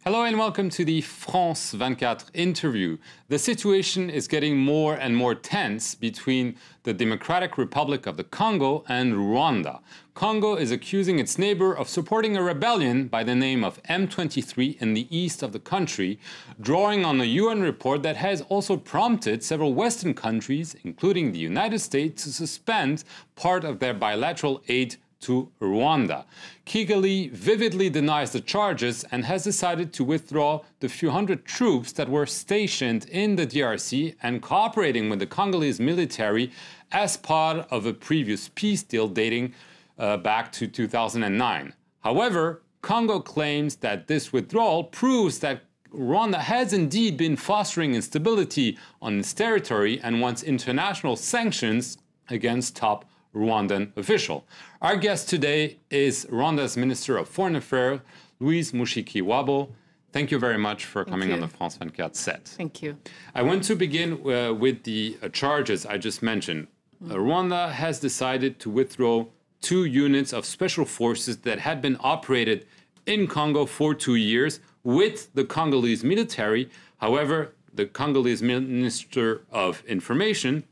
Hello and welcome to the France 24 interview. The situation is getting more and more tense between the Democratic Republic of the Congo and Rwanda. Congo is accusing its neighbor of supporting a rebellion by the name of M23 in the east of the country, drawing on a UN report that has also prompted several Western countries, including the United States, to suspend part of their bilateral aid to Rwanda. Kigali vividly denies the charges and has decided to withdraw the few hundred troops that were stationed in the DRC and cooperating with the Congolese military as part of a previous peace deal dating back to 2009. However, Congo claims that this withdrawal proves that Rwanda has indeed been fostering instability on its territory and wants international sanctions against top Rwandan official. Our guest today is Rwanda's Minister of Foreign Affairs, Louise Mushikiwabo. Thank you very much for coming on the France 24 set. Thank you. I want to begin with the charges I just mentioned. Rwanda has decided to withdraw 2 units of special forces that had been operated in Congo for 2 years with the Congolese military. However, the Congolese Minister of Information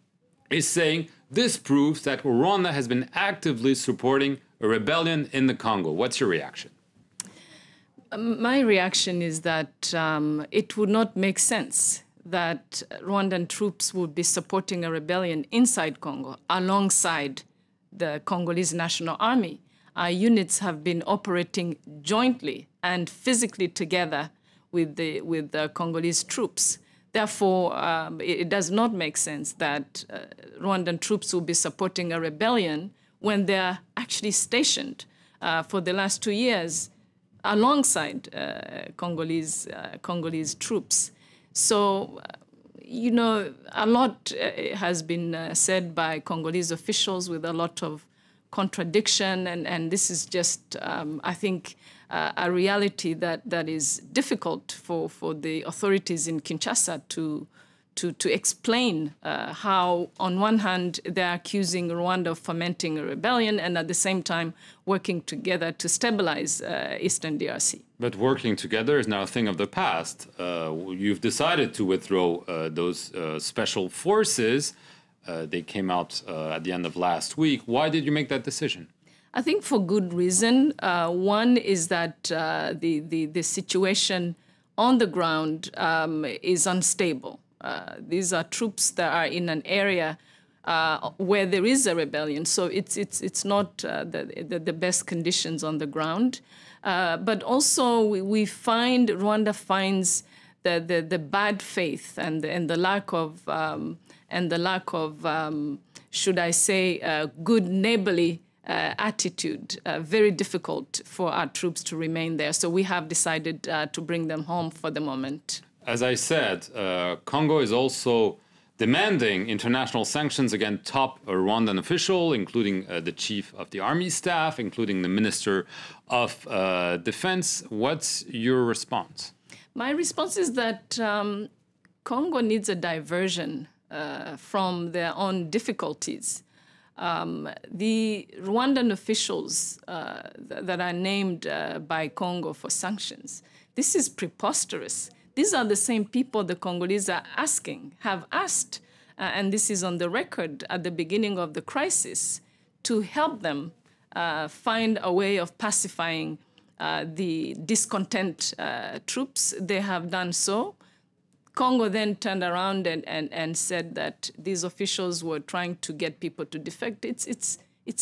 is saying this proves that Rwanda has been actively supporting a rebellion in the Congo. What's your reaction? My reaction is that it would not make sense that Rwandan troops would be supporting a rebellion inside Congo alongside the Congolese National Army. Our units have been operating jointly and physically together with the Congolese troops. Therefore, it does not make sense that Rwandan troops will be supporting a rebellion when they're actually stationed for the last 2 years alongside Congolese troops. So, you know, a lot has been said by Congolese officials with a lot of contradiction, and this is just, I think, a reality that is difficult for the authorities in Kinshasa to explain how, on one hand, they're accusing Rwanda of fomenting a rebellion and at the same time working together to stabilize Eastern DRC. But working together is now a thing of the past. You've decided to withdraw those special forces. They came out at the end of last week. Why did you make that decision? I think for good reason. One is that the situation on the ground is unstable. These are troops that are in an area where there is a rebellion, so it's not the best conditions on the ground. But also we find Rwanda finds the bad faith and the lack of should I say good neighborly attitude very difficult for our troops to remain there. So we have decided to bring them home for the moment. As I said, Congo is also demanding international sanctions against top Rwandan official, including the chief of the army staff, including the minister of defense. What's your response? My response is that Congo needs a diversion from their own difficulties. The Rwandan officials that are named by Congo for sanctions, this is preposterous. These are the same people the Congolese have asked, and this is on the record at the beginning of the crisis, to help them find a way of pacifying the discontent troops. They have done so. Congo then turned around and said that these officials were trying to get people to defect. It's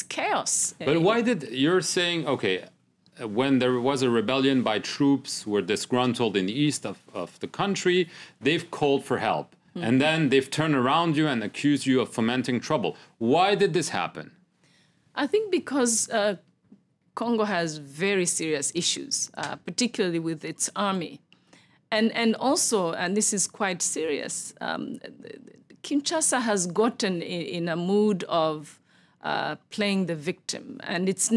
chaos. But why did you're saying, okay, when there was a rebellion by troops who were disgruntled in the east of the country, they've called for help. Mm-hmm. And then they've turned around you and accused you of fomenting trouble. Why did this happen? I think because Congo has very serious issues, particularly with its army. And also, and this is quite serious, Kinshasa has gotten in a mood of playing the victim. And it's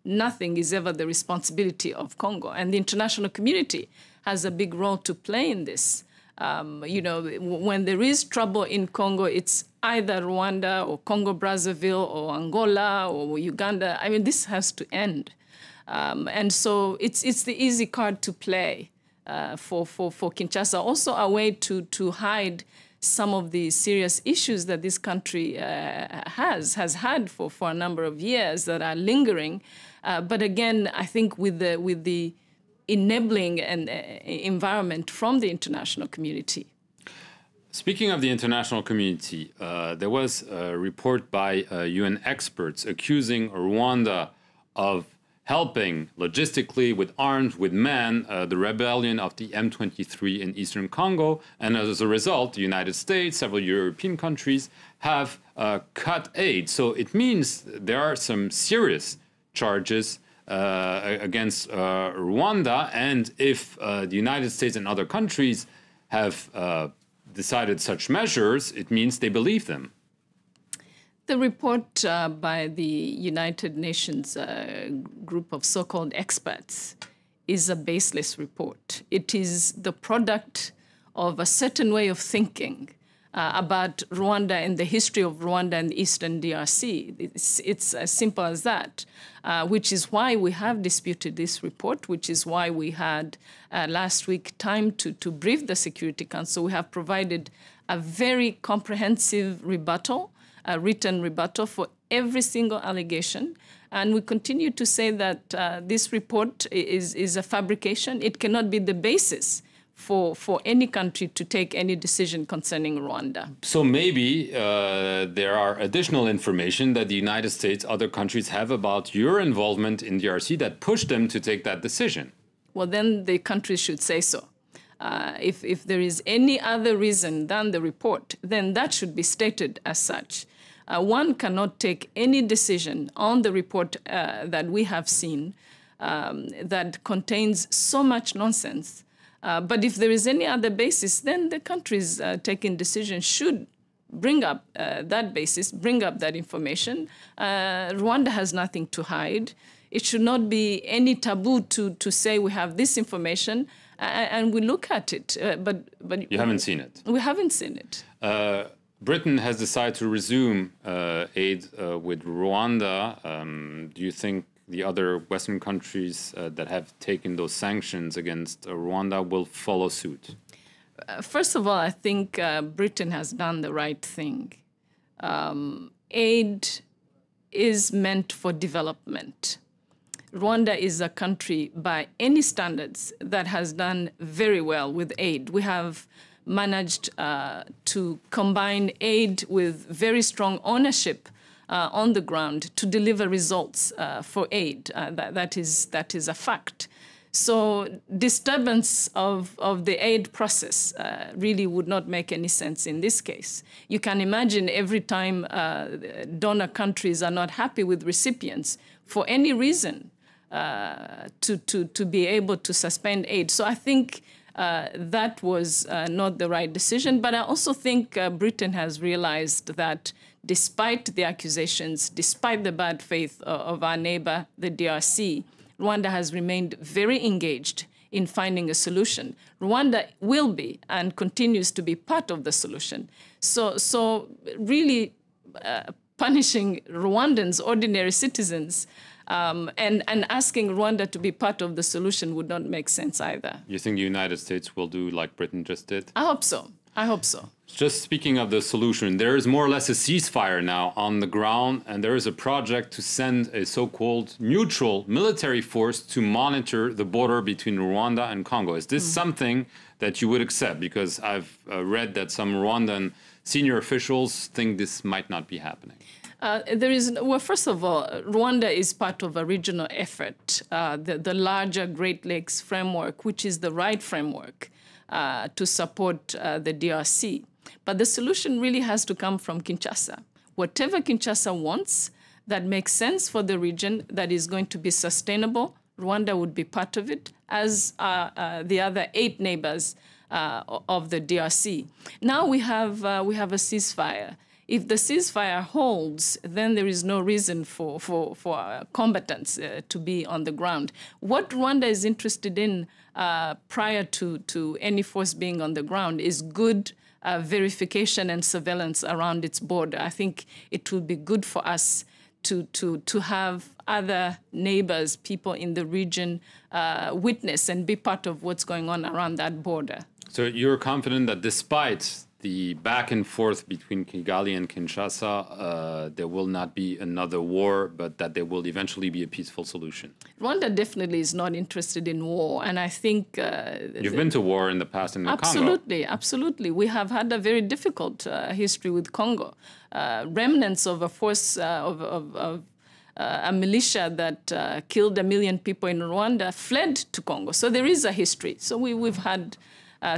nothing is ever the responsibility of Congo. And the international community has a big role to play in this. You know, when there is trouble in Congo, it's either Rwanda or Congo Brazzaville or Angola or Uganda. I mean, this has to end. And so it's the easy card to play for Kinshasa. Also a way to hide some of the serious issues that this country has had for a number of years that are lingering. But again, I think with the enabling and environment from the international community. Speaking of the international community, there was a report by UN experts accusing Rwanda of helping logistically with arms, with men, the rebellion of the M23 in eastern Congo. And as a result, the United States, several European countries have cut aid. So it means there are some serious charges against Rwanda. And if the United States and other countries have decided such measures, it means they believe them. The report by the United Nations group of so-called experts is a baseless report. It is the product of a certain way of thinking about Rwanda and the history of Rwanda and the Eastern DRC. It's as simple as that, which is why we have disputed this report, which is why we had last week time to brief the Security Council. We have provided a very comprehensive rebuttal, a written rebuttal for every single allegation. And we continue to say that this report is a fabrication. It cannot be the basis for any country to take any decision concerning Rwanda. So maybe there are additional information that the United States, other countries have about your involvement in DRC that pushed them to take that decision. Well, then the countries should say so. If there is any other reason than the report, then that should be stated as such. One cannot take any decision on the report that we have seen that contains so much nonsense. But if there is any other basis, then the countries taking decisions should bring up that basis, bring up that information. Rwanda has nothing to hide. It should not be any taboo to say we have this information and we look at it. But you haven't seen it. We haven't seen it. Britain has decided to resume aid with Rwanda. Do you think the other Western countries that have taken those sanctions against Rwanda will follow suit? First of all, I think Britain has done the right thing. Aid is meant for development. Rwanda is a country by any standards that has done very well with aid. We have managed to combine aid with very strong ownership on the ground to deliver results for aid. That is a fact. So disturbance of the aid process really would not make any sense in this case. You can imagine every time donor countries are not happy with recipients for any reason to be able to suspend aid. So I think that was not the right decision. But I also think Britain has realized that despite the accusations, despite the bad faith of our neighbor, the DRC, Rwanda has remained very engaged in finding a solution. Rwanda will be and continues to be part of the solution. So really punishing Rwandans, ordinary citizens, and asking Rwanda to be part of the solution would not make sense either. You think the United States will do like Britain just did? I hope so. I hope so. Just speaking of the solution, there is more or less a ceasefire now on the ground, and there is a project to send a so-called neutral military force to monitor the border between Rwanda and Congo. Is this something that you would accept? Because I've read that some Rwandan senior officials think this might not be happening. Well, first of all, Rwanda is part of a regional effort, the larger Great Lakes framework, which is the right framework to support the DRC. But the solution really has to come from Kinshasa. Whatever Kinshasa wants that makes sense for the region, that is going to be sustainable, Rwanda would be part of it, as the other 8 neighbors of the DRC. Now we have a ceasefire. If the ceasefire holds, then there is no reason for combatants to be on the ground. What Rwanda is interested in prior to any force being on the ground is good verification and surveillance around its border. I think it will be good for us to have other neighbors, people in the region, witness and be part of what's going on around that border. So you're confident that despite the back and forth between Kigali and Kinshasa, there will not be another war, but that there will eventually be a peaceful solution? Rwanda definitely is not interested in war, and I think... You've been to war in the past in the Congo. Absolutely. We have had a very difficult history with Congo. Remnants of a force of a militia that killed 1 million people in Rwanda fled to Congo. So there is a history. So we've had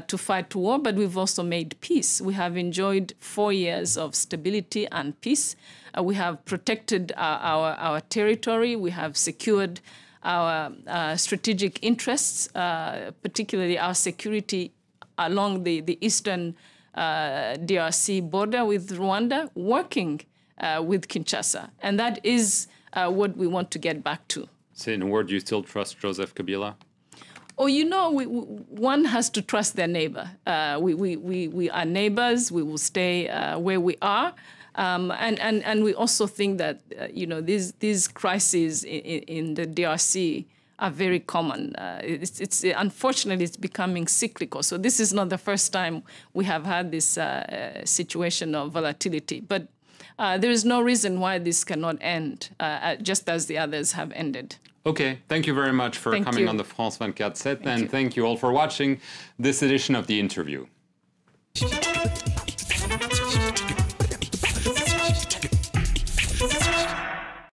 to fight war, but we've also made peace. We have enjoyed 4 years of stability and peace. We have protected our territory. We have secured our strategic interests, particularly our security along the eastern DRC border with Rwanda, working with Kinshasa. And that is what we want to get back to. So in a word, do you still trust Joseph Kabila? Oh, you know, one has to trust their neighbor. We are neighbors. We will stay where we are. And we also think that, you know, these crises in the DRC are very common. Unfortunately, it's becoming cyclical. So this is not the first time we have had this situation of volatility. But there is no reason why this cannot end, just as the others have ended. Okay, thank you very much for coming on the France 24/7, and thank you all for watching this edition of The Interview.